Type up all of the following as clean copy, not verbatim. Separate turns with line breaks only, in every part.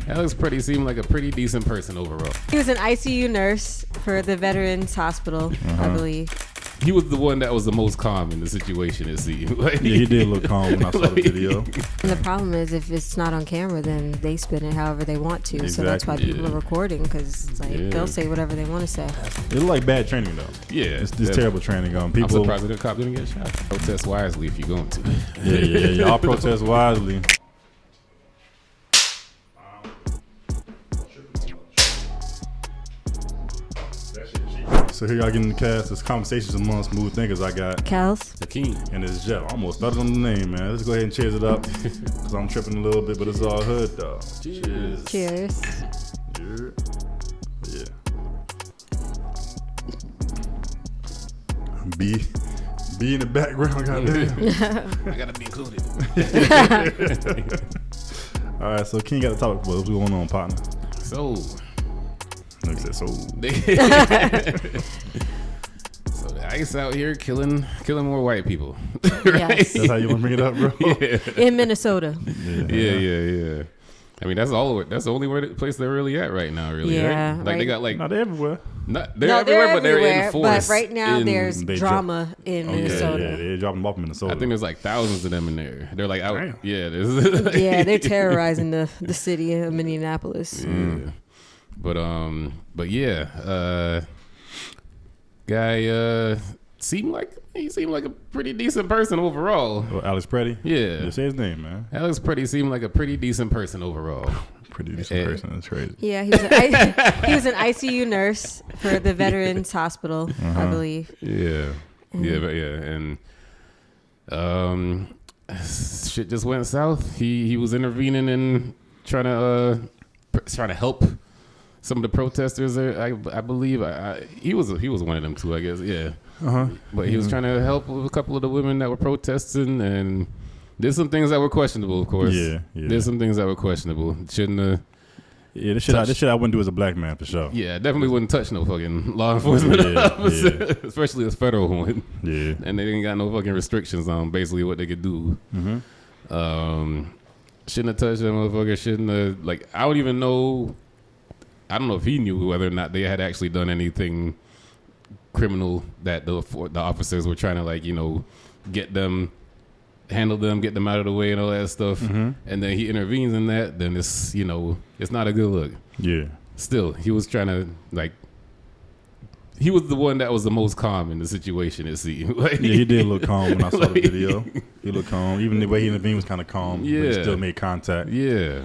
Alex Pretti seemed like a pretty decent person overall.
He was an ICU nurse for the Veterans Hospital, I believe.
He was the one that was the most calm in the situation, it seemed. Like,
yeah, he did look calm when I saw the video.
And the problem is, if it's not on camera, then they spin it however they want to.
Exactly.
So that's why people are recording, because they'll say whatever they want to say.
It looked like bad training, though.
Yeah.
It's terrible training. People,
I'm surprised the cop didn't get shot. Protest wisely if you're going to.
Yeah. Y'all protest wisely. So here y'all getting the cast. It's Conversations Among Smooth Thinkers. I got
Kels.
Hakeem.
And it's Jeff. Almost started on the name, man. Let's go ahead and cheers it up. Because I'm tripping a little bit, but it's all hood, though.
Cheers.
Cheers.
Yeah. Be in the background, goddamn.
I gotta be included.
All right, so King got a topic for us. What's going on, partner?
So
Like I said, so
the ICE out here killing more white people.
Yes.
that's how you want to bring it up, bro?
Yeah.
In Minnesota.
Yeah. I mean, that's the only place they're really at right now, really.
Yeah,
right? Like
right.
they got like
Not everywhere.
they're everywhere, but they're in force.
But right now, there's
They
drama in Minnesota.
Yeah, they're dropping them off in Minnesota.
I think there's like thousands of them in there. They're like out.
Damn.
Yeah, there's
Yeah, they're terrorizing the city of Minneapolis.
Yeah. But yeah, guy seemed like a pretty decent person overall.
Oh, Alex Pretti?
Yeah.
Just say his name, man.
Alex Pretti seemed like a pretty decent person overall.
Pretty decent person. That's crazy.
Yeah, he was an ICU nurse for the Veterans Hospital, I believe.
Yeah. And shit just went south. He was intervening and trying to help some of the protesters. I believe he was one of them too, I guess. Yeah. But he was trying to help with a couple of the women that were protesting, and there's some things that were questionable, of course.
Yeah.
There's some things that were questionable. Shouldn't have.
Yeah, this shit I wouldn't do as a black man for sure.
Yeah, definitely wouldn't touch no fucking law enforcement officer, especially a federal one.
Yeah.
And they didn't got no fucking restrictions on basically what they could do. Shouldn't have touched that motherfucker. Shouldn't have, like, I don't even know. I don't know if he knew whether or not they had actually done anything criminal that the officers were trying to, like, handle them, get them out of the way and all that stuff. And then he intervenes in that, then it's not a good look.
Yeah.
Still, he was trying to, like, he was the one that was the most calm in the situation, it seemed. Like,
Yeah, he did look calm when I saw the video. He looked calm. Even the way he intervened was kind of calm.
Yeah.
But he still made contact.
Yeah.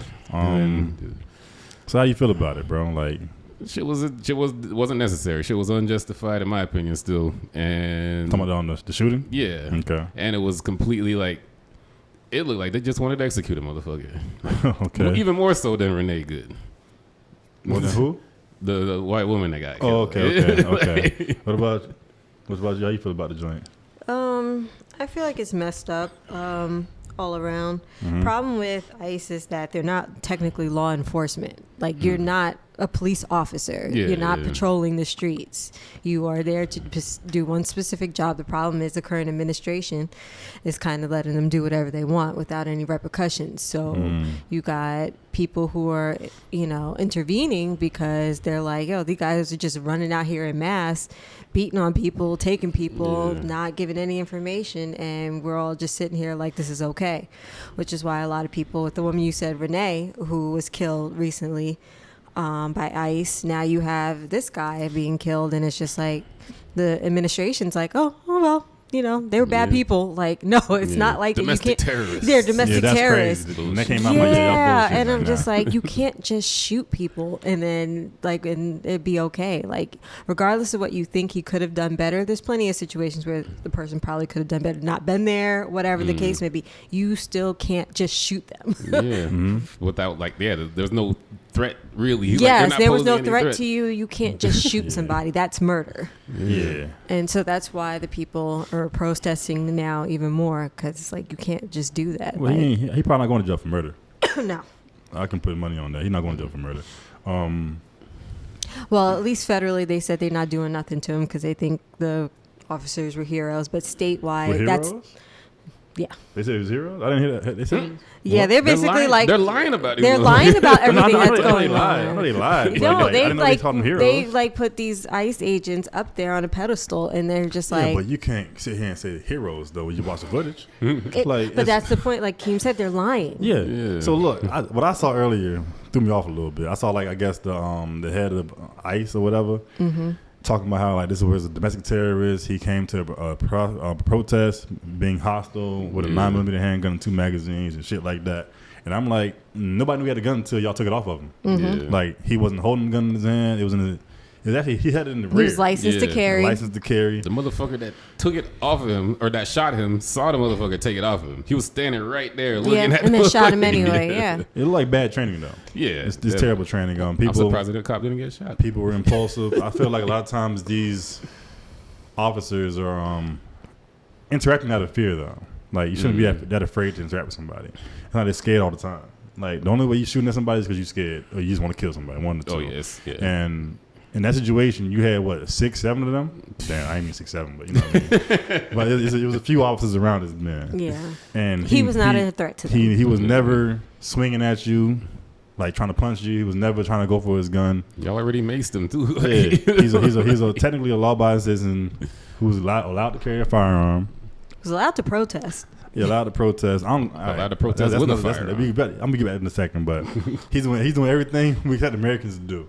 So how you feel about it, bro? Like,
Shit wasn't necessary. Shit was unjustified in my opinion still. And
talking about the shooting?
yeah.
Okay.
And it was completely like, it looked like they just wanted to execute a motherfucker.
Okay.
Even more so than Renee Good.
More than who?
The white woman that got
Oh,
killed.
okay. What about you? How you feel about the joint?
I feel like it's messed up all around. Problem with ICE is that they're not technically law enforcement. Like, you're not a police officer.
Yeah,
you're not
yeah.
patrolling the streets. You are there to do one specific job. The problem is the current administration is kind of letting them do whatever they want without any repercussions. So you got people who are, intervening because they're like, yo, these guys are just running out here in mass, beating on people, taking people, not giving any information, and we're all just sitting here like this is okay. Which is why a lot of people, with the woman you said, Renee, who was killed recently by ICE, now you have this guy being killed, and it's just like the administration's like, oh well, they were bad people. Like, no, it's not like
domestic
you can't.
terrorists.
They're domestic
that's
terrorists.
Crazy. When they came out, like, y'all bullshit
and I'm
right
just
now.
like, you can't just shoot people and then and it'd be okay. Like, regardless of what you think he could have done better, there's plenty of situations where the person probably could have done better, not been there, whatever the case may be. You still can't just shoot them.
Without, like, there's no threat really.
Yes, there was no threat to you. You can't just shoot somebody. That's murder.
Yeah.
And so that's why the people are protesting now even more, because it's like, you can't just do that.
Well,
like,
he probably not going to jail for murder.
no.
I can put money on that. He's not going to jail for murder.
Well, at least federally, they said they're not doing nothing to him because they think the officers were heroes. But statewide,
Were
that's
heroes?
Yeah.
They said it was zero? I didn't hear that. They said
Yeah, they're basically
they're lying about it.
they're lying about everything that's going on.
I know they lied.
No,
I didn't know they called them heroes.
they like put these ICE agents up there on a pedestal, and they're just like.
Yeah, but you can't sit here and say heroes though when you watch the footage.
But that's the point. Like Keem said, they're lying.
Yeah. So look, what I saw earlier threw me off a little bit. I saw I guess the head of ICE or whatever. Mm-hmm. Talking about how this was a domestic terrorist. He came to a protest, being hostile with a 9mm handgun and 2 magazines and shit like that. And I'm like, nobody knew he had a gun until y'all took it off of him. Mm-hmm. Like he wasn't holding the gun in his hand. It was in the. It was actually he had it in the rear.
He was licensed to carry.
Licensed to carry.
The motherfucker that took it off of him or that shot him saw the motherfucker take it off of him. He was standing right there looking at
and then shot
motherfucker.
him anyway. Yeah.
It looked like bad training though.
Yeah,
it's terrible training. People,
I'm surprised the cop didn't get shot.
People were impulsive. I feel like a lot of times these officers are interacting out of fear though. Like you shouldn't be that afraid to interact with somebody. It's not they're scared all the time. Like the only way you shooting at somebody is because you're scared or you just want to kill somebody. One or two.
Oh yes, yeah.
And in that situation, you had what 6, 7 of them. Damn, I ain't mean 6, 7, but you know what I mean. But it was a few officers around this man.
Yeah,
and
he was not a threat to them.
He was never swinging at you, like trying to punch you. He was never trying to go for his gun.
Y'all already maced him too.
Yeah, he's technically a law-abiding citizen who's allowed to carry a firearm.
He was allowed to protest.
Yeah, allowed to protest.
Allowed to protest with a firearm.
I'm gonna get back in a second, but he's doing everything we had Americans to do.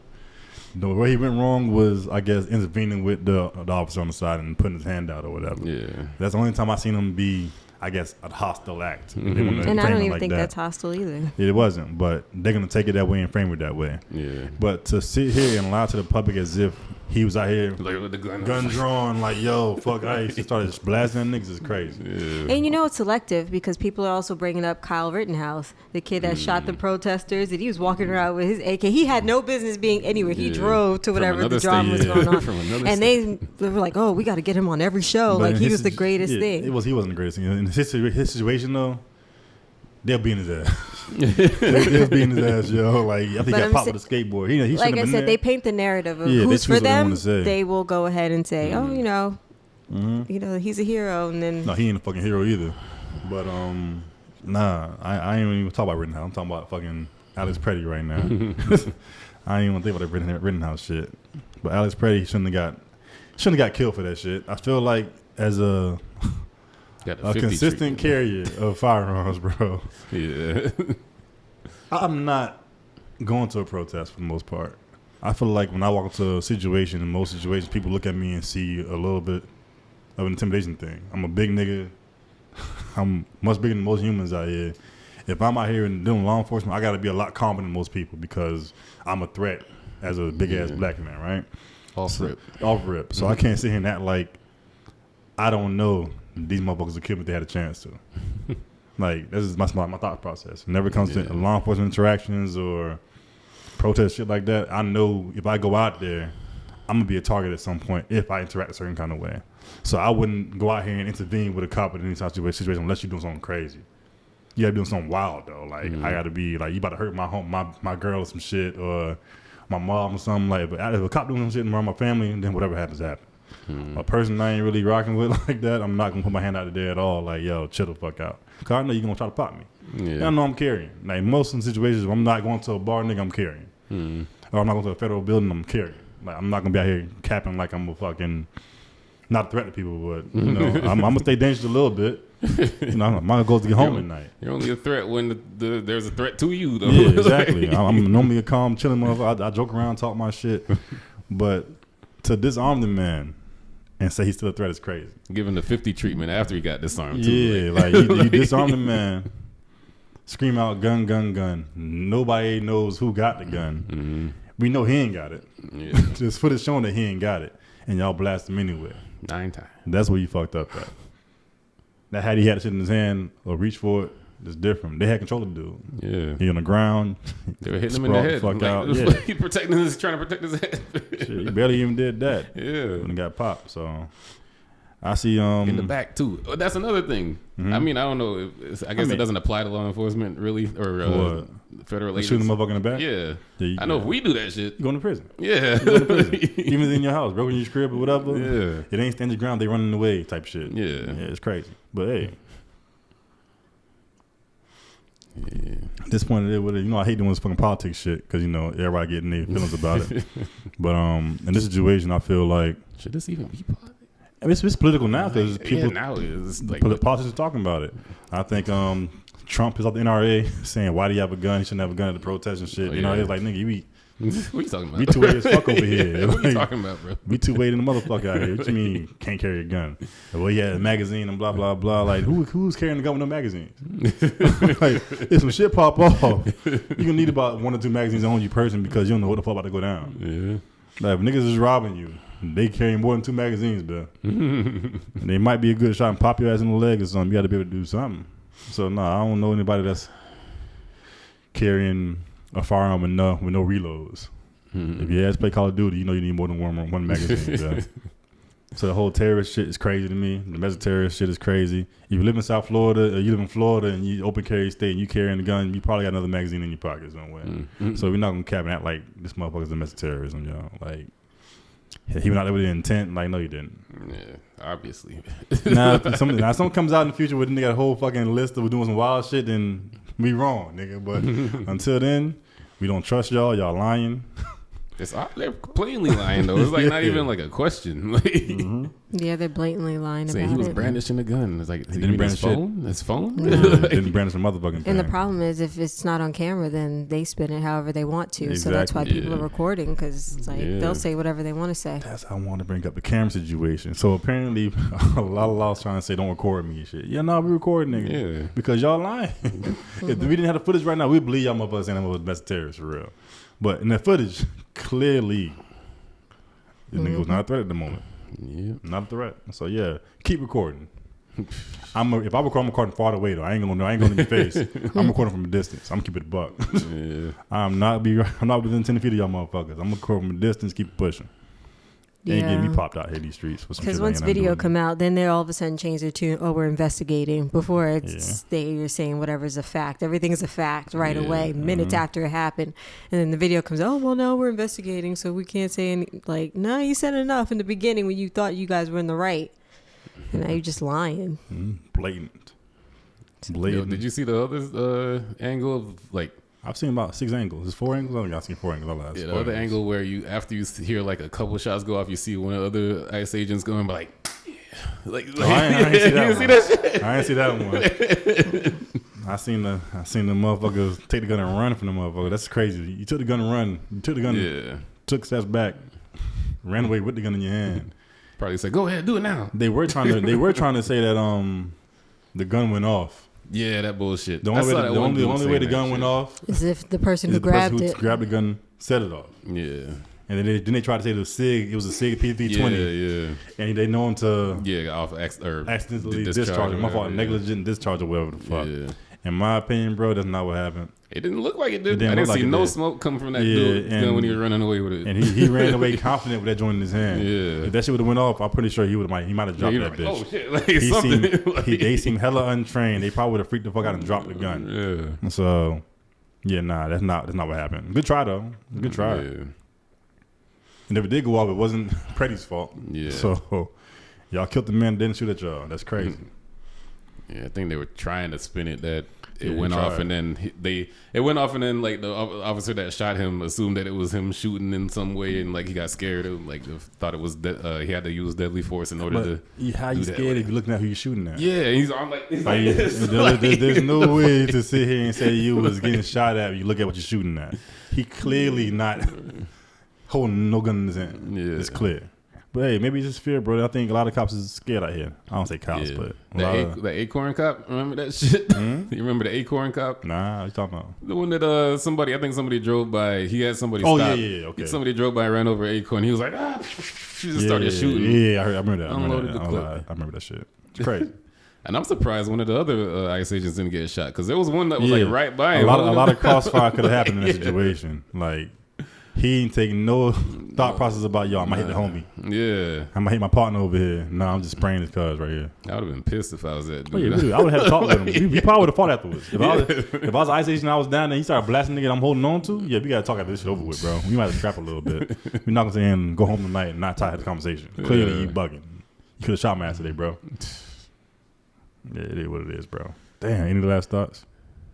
The way he went wrong was, I guess, intervening with the officer on the side and putting his hand out or whatever.
Yeah,
that's the only time I seen him be, I guess, a hostile act.
Mm-hmm. And I don't even think that's hostile either.
It wasn't, but they're gonna take it that way and frame it that way.
Yeah.
But to sit here and lie to the public as if he was out here
like with the
gun drawn, like yo, fuck ICE, he started blasting niggas is crazy.
Yeah.
And it's selective because people are also bringing up Kyle Rittenhouse, the kid that shot the protesters, and he was walking around with his AK. He had no business being anywhere. He drove to whatever the drama was going on, and they were like, "Oh, we got to get him on every show." But like he was the greatest thing.
He wasn't the greatest thing in his situation though. They'll be in his ass. They'll be in his ass, yo. Like I think he got popped with a skateboard. He
like I said, they paint the narrative of who's for them. They will go ahead and say, "Oh, he's a hero," and then
no, he ain't a fucking hero either. But nah, I ain't even talk about Rittenhouse. I'm talking about fucking Alex Pretti right now. I ain't even think about that Rittenhouse shit. But Alex Pretti shouldn't have got killed for that shit. I feel like as a consistent carrier of firearms, bro.
Yeah.
I'm not going to a protest for the most part. I feel like when I walk into a situation, in most situations, people look at me and see a little bit of an intimidation thing. I'm a big nigga. I'm much bigger than most humans out here. If I'm out here and doing law enforcement, I got to be a lot calmer than most people because I'm a threat as a big-ass black man, right?
Off rip.
So I can't sit here and act like I don't know these motherfuckers would kill me if they had a chance to. Like, this is my thought process. It never comes to law enforcement interactions or protest shit like that. I know if I go out there, I'm going to be a target at some point if I interact a certain kind of way. So I wouldn't go out here and intervene with a cop in any situation unless you're doing something crazy. You got to be doing something wild, though. Like, I got to be, like, you about to hurt my girl or some shit or my mom or something. Like, but if a cop doing some shit around my family, then whatever happens, happens. A person I ain't really rocking with like that, I'm not gonna put my hand out there at all. Like, yo, chill the fuck out. Cause I know you're gonna try to pop me. Yeah. I know I'm carrying. Like most of the situations, I'm not going to a bar, nigga, I'm carrying. Or I'm not going to a federal building, I'm carrying. Like I'm not gonna be out here capping like I'm a fucking not a threat to people, but I'm gonna stay dangerous a little bit. My goal is to get home at night.
You're only a threat when there's a threat to you, though.
Yeah, exactly. I'm normally a calm, chilling motherfucker. I joke around, talk my shit, but to disarm the man and say he's still a threat is crazy.
Giving the 50 treatment after he got disarmed, too.
Yeah, like you disarm the man, scream out gun, gun, gun. Nobody knows who got the gun. Mm-hmm. We know he ain't got it. Yeah. Just footage showing that he ain't got it. And y'all blast him anyway.
9 times.
That's where you fucked up at. That had he had shit in his hand or reach for it, it's different. They had control of the dude.
Yeah.
He on the ground.
They were hitting him in the head.
Fuck
like,
out.
Yeah. He trying to protect his head.
Shit, he barely even did that.
Yeah.
When he got popped. So I see
in the back too. That's another thing. Mm-hmm. I mean, I don't know. I guess it doesn't apply to law enforcement really, or federal agents.
Shooting a motherfucker in the back.
Yeah, I know if we do that shit,
you going to prison.
Yeah,
you going to prison. Even in your house, broken your crib or whatever.
Yeah,
it ain't stand your ground. They running away type shit.
Yeah,
it's crazy. But hey,
Yeah.
At this point, I hate doing this fucking politics shit because everybody getting their feelings about it. But in this situation, I feel like
should this even be politics?
I mean, it's political now because people
now it's like
politicians are talking about it. I think Trump is off the NRA saying, "Why do you have a gun? You shouldn't have a gun at the protest and shit." It's like, nigga,
what you talking about?
We too weighted as fuck over here.
What you talking about, bro?
We too weighted in the motherfucker out here. What you mean can't carry a gun? Well, he had a magazine and blah blah blah. Like who's carrying a gun with no magazines? Like if some shit pop off, you gonna need about 1 or 2 magazines on you person because you don't know what the fuck about to go down.
Yeah.
Like if niggas is robbing you, they carrying more than 2 magazines, bro. And they might be a good shot and pop your ass in the leg or something. You got to be able to do something. So I don't know anybody that's carrying a firearm with no reloads. If you play Call of Duty, you need more than one magazine. So the whole terrorist shit is crazy to me. The domestic terrorist shit is crazy. If you live in South Florida or you live in Florida and you open carry state and you carrying a gun, you probably got another magazine in your pocket somewhere. So we're not gonna cap that like this motherfucker's domestic terrorism, y'all. Like he went out there with the intent. Like no, you didn't.
Yeah, obviously.
Now if something comes out in the future where they got a whole fucking list of doing some wild shit, then we wrong, nigga. But until then, we don't trust y'all. Y'all lying.
They're plainly lying though. It's like not even like a question. Like,
yeah, they're blatantly lying about it.
He was brandishing a gun. It's like
he didn't brandish
his phone.
Didn't brandish a motherfucking thing.
And the problem is, if it's not on camera, then they spin it however they want to.
Exactly.
So that's why people are recording because they'll say whatever they want to say.
That's how I want to bring up the camera situation. So apparently, a lot of laws trying to say don't record me and shit. Yeah, no, we recording nigga. Yeah, because y'all lying. If we didn't have the footage right now, we'd believe y'all motherfuckers saying that was best terrorist for real. But in that footage, clearly, this nigga was not a threat at the moment.
Yeah,
not a threat. So yeah, keep recording. If I record, I'm recording far away though. I ain't gonna in your face. I'm recording from a distance. I'm gonna keep it a buck.
Yeah.
I'm not within 10 feet of y'all motherfuckers. I'm gonna record from a distance. Keep it pushing. They ain't getting me popped out here these streets.
Because once video come out, then they all of a sudden change their tune. Oh, we're investigating. Before you're saying whatever's a fact. Everything's a fact right away, minutes after it happened. And then the video comes, oh, well, no, we're investigating, so we can't say any. Like, no, you said enough in the beginning when you thought you guys were in the right. And now you're just lying.
Blatant.
Yo, did you see the other angle of like,
I've seen about 6 angles. There's 4 angles? I think I've seen 4 angles.
The other angle where after you hear like a couple shots go off, you see one of the other ICE agents going like,
I ain't see that one. See that shit? I ain't see that one. I seen the motherfuckers take the gun and run from the motherfucker. That's crazy. You took the gun and run. You took the gun, took steps back, ran away with the gun in your hand.
Probably said, "Go ahead, do it now."
They were trying to say that the gun went off.
Yeah, that bullshit.
The only way the gun went off
is if the person who grabbed
the gun set it off.
Yeah.
And then they tried to say it was SIG. It was a SIG PV-20. Yeah. And they know him to accidentally discharge. My fault, negligent discharge or whatever the fuck. Yeah. In my opinion, bro, that's not what happened.
It didn't look like it did. I didn't see no smoke come from that dude when he was running away with it.
And he ran away confident with that joint in his hand. Yeah. If that shit would have went off, I'm pretty sure he might have dropped that bitch. Oh shit! Like they seem hella untrained. They probably would have freaked the fuck out and dropped the gun. Yeah. So, that's not what happened. Good try though. Good try. Yeah. And if it did go off, it wasn't Pretti's fault. Yeah. So y'all killed the man, didn't shoot at y'all. That's crazy.
Yeah, I think they were trying to spin it that it went off, and then it went off, and then like the officer that shot him assumed that it was him shooting in some way, and like he got scared, thought it was he had to use deadly force in order to. How you scared if you're looking at who you're shooting at? Yeah, I'm like
there's no way to sit here and say you was getting shot at. You look at what you're shooting at. He clearly not holding no gun in his hand. Yeah, it's clear. But hey, maybe it's just fear, bro. I think a lot of cops is scared out here. I don't say cops, but
the Acorn cop. Remember that shit? Mm-hmm. You remember the Acorn cop?
Nah, what you talking about?
The one that somebody drove by. He had somebody stop.
Yeah, okay.
Somebody drove by and ran over Acorn. He was like, she just started shooting.
Yeah, I remember that. I remember that shit. It's crazy.
And I'm surprised one of the other ICE agents didn't get shot because there was one that was like right by him.
A lot of crossfire could have happened in that situation. Like. He ain't taking no thought process about y'all. I might hit the homie. Yeah. I might hit my partner over here. No, I'm just spraying his cuz right here.
I would have been pissed if I was that dude.
I would have had to talk with him. We probably would have fought afterwards. If I was ICE agent and I was down there and he started blasting nigga I'm holding on to, we got to talk after this shit over with, bro. We might have to trap a little bit. We're not going to say and go home tonight and not tie the conversation. Clearly you bugging. You could have shot my ass today, bro. Yeah, it is what it is, bro. Damn, any last thoughts?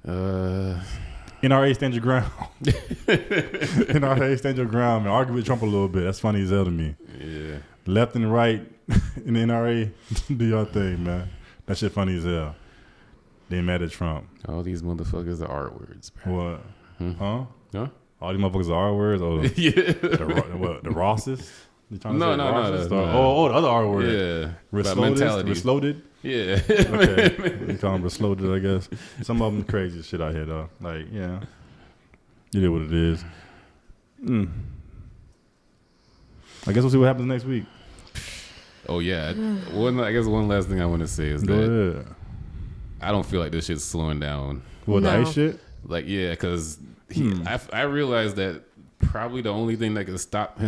NRA stand your ground. NRA stand your ground, man. Argue with Trump a little bit. That's funny as hell to me.
Yeah.
Left and right in the NRA, do your thing, man. That shit funny as hell. They mad at Trump.
All these motherfuckers are R words, bro.
What? Huh?
Huh?
All these motherfuckers are R words? Oh,
Yeah.
the Rosses? You trying to
No,
say
no,
Rosses?
no.
Oh, the other R word.
Yeah. About mentality.
Resloaded?
Yeah.
Okay. You call them resloaded, I guess. Some of them crazy shit out here, though. Like, yeah. You know what it is. I guess we'll see what happens next week.
Oh, yeah. I guess one last thing I want to say is that I don't feel like this shit's slowing down.
What,
No.
the ice shit?
Like, yeah, because I realized that probably the only thing that can stop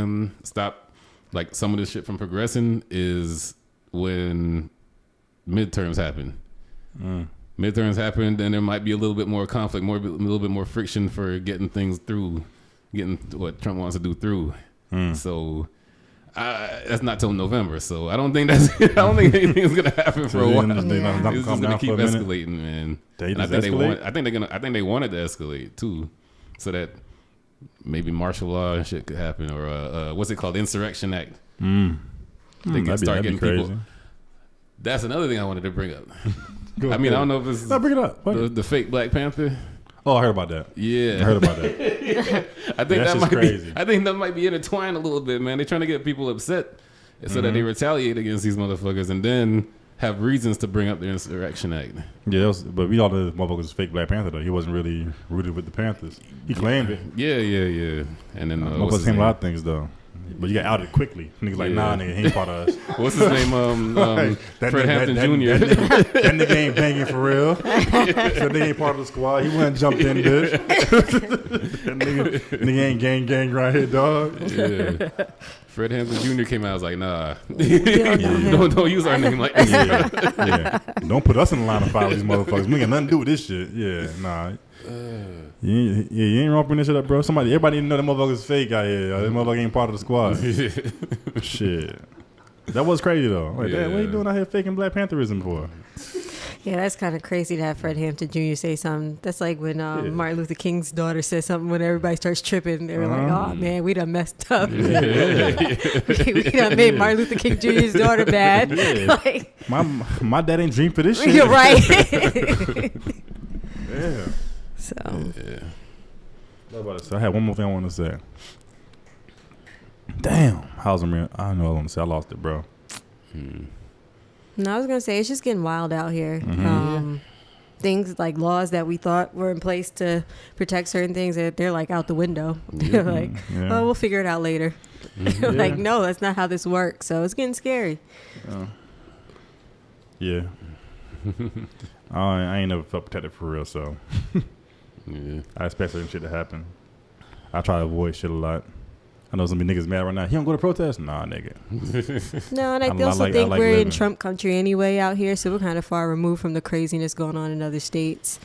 like some of this shit from progressing is when midterms happen. Midterms happen, then there might be a little bit more conflict, a little bit more friction for getting things through, getting what Trump wants to do through. So that's not till November. So I don't think anything's gonna happen for a while. It's just gonna keep escalating, man. And I think they wanted to escalate too, so that maybe martial law and shit could happen, or what's it called, Insurrection Act. They can start getting people. That's another thing I wanted to bring up. I don't know if it's
bring it up.
The fake Black Panther.
Oh, I heard about that.
Yeah,
I heard about that.
I think that might
crazy.
be. I think that might be intertwined a little bit, man. They're trying to get people upset so that they retaliate against these motherfuckers, and then have reasons to bring up the Insurrection Act.
Yeah, but we all know the motherfucker was fake Black Panther, though. He wasn't really rooted with the Panthers. He claimed it.
Yeah. And then
motherfuckers claim a lot of things, though. But you got outed quickly. Niggas like, nah, nigga, he ain't part of us.
What's his name? Fred Hampton Jr.
That nigga ain't banging for real. That nigga ain't part of the squad. He wasn't jumped in, bitch. That nigga ain't gang right here, dog.
Yeah. Fred Hampton Jr. came out. I was like, nah. Don't use our name like this.
Yeah. Don't put us in the line of fire with these motherfuckers. We ain't got nothing to do with this shit. Yeah, nah. You ain't wrong bringing this shit up, bro. Everybody know that motherfucker's fake out here. That motherfucker ain't part of the squad. Shit. That was crazy, though. Like, damn, what are you doing out here faking Black Pantherism for?
Yeah, that's kind of crazy to have Fred Hampton Jr. say something. That's like when Martin Luther King's daughter says something when everybody starts tripping. They were like, oh, man, we done messed up. We done made Martin Luther King Jr.'s daughter bad. Like,
my dad ain't dreamed for this shit.
You're right.
Yeah.
So.
Yeah. So I had one more thing I want to say. Damn. How's it? I know I want to say. I lost it, bro.
No, I was gonna say it's just getting wild out here. Things like laws that we thought were in place to protect certain things, they're like out the window. They're like, oh, we'll figure it out later. Like, no, that's not how this works. So it's getting scary.
Yeah. I ain't never felt protected for real, so I expect certain shit to happen. I try to avoid shit a lot. I know some niggas mad right now. He don't go to protest? Nah, nigga.
No, and I also think we're in Trump country anyway out here, so we're kind of far removed from the craziness going on in other states.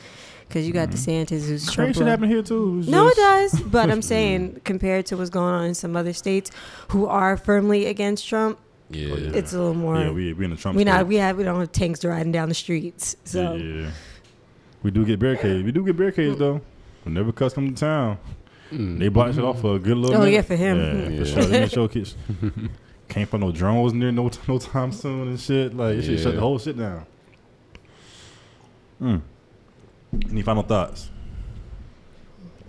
Because you got DeSantis, who's Trump.
Crazy shit happen here too.
No, it does. But I'm saying, compared to what's going on in some other states who are firmly against Trump, it's a little more.
Yeah, we in the Trump.
We don't have tanks riding down the streets. So
we do get barricades. Though. Whenever cuss come to town. They block shit off for a good little minute.
Yeah, for him.
Yeah, for sure. They show kids. Can't put no drones near no time soon and shit. Like, shit shut the whole shit down. Any final thoughts?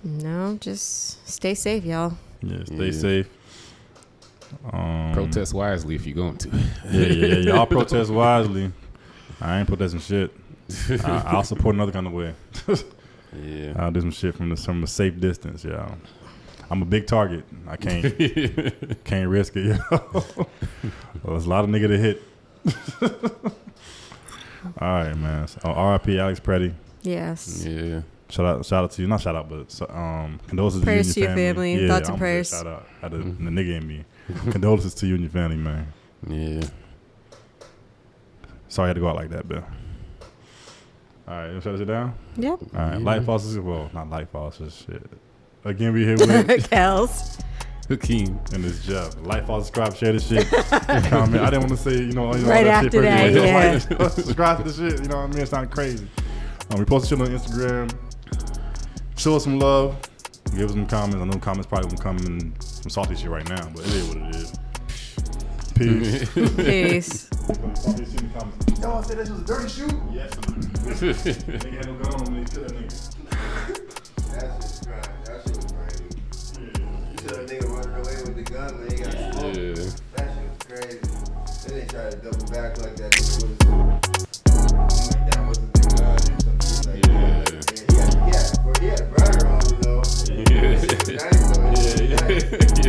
No, just stay safe, y'all.
Yeah, stay safe.
Protest wisely if you're going to.
Yeah. Y'all protest wisely. I ain't protesting shit. I'll support another kind of way.
Yeah,
I'll do some shit from a safe distance, y'all. I'm a big target. I can't risk it, yo. Well, there's a lot of nigga to hit. All right, man. So, R.I.P. Alex Pretti.
Yes.
Yeah.
Shout out to you. Not shout out, but condolences
prayers
to you and your family.
Yeah, thoughts and prayers.
Shout out. The nigga in me. Condolences to you and your family, man.
Yeah.
Sorry I had to go out like that, Bill. All right, you shut it down?
Yep.
All right, Light Fosters. Well, not Light Fosters. Shit. Again, we here with
Kels.
Hakeem.
And it's Jeff. Light Fosters, subscribe, share this shit. Comment. I didn't want to say,
right
all that
after
shit
that,
yeah. Subscribe to the shit. You know what I mean? It's not crazy. We post shit on Instagram. show us some love. Give us some comments. I know comments probably won't come in some salty shit right now, but it is what it is. Peace.
Peace.
Y'all said this was a dirty shoot?
Yes. Nigga had no gun on him when he killed that nigga.
That shit's crazy. That shit was crazy. You said a nigga running away with the gun when he got smoked.
Yeah.
That shit was crazy. Then they tried to double back like that nigga was like that wasn't the gun or some shit like that. Yeah, he had a burner on him though.
Yeah.
Nice though.
Yeah.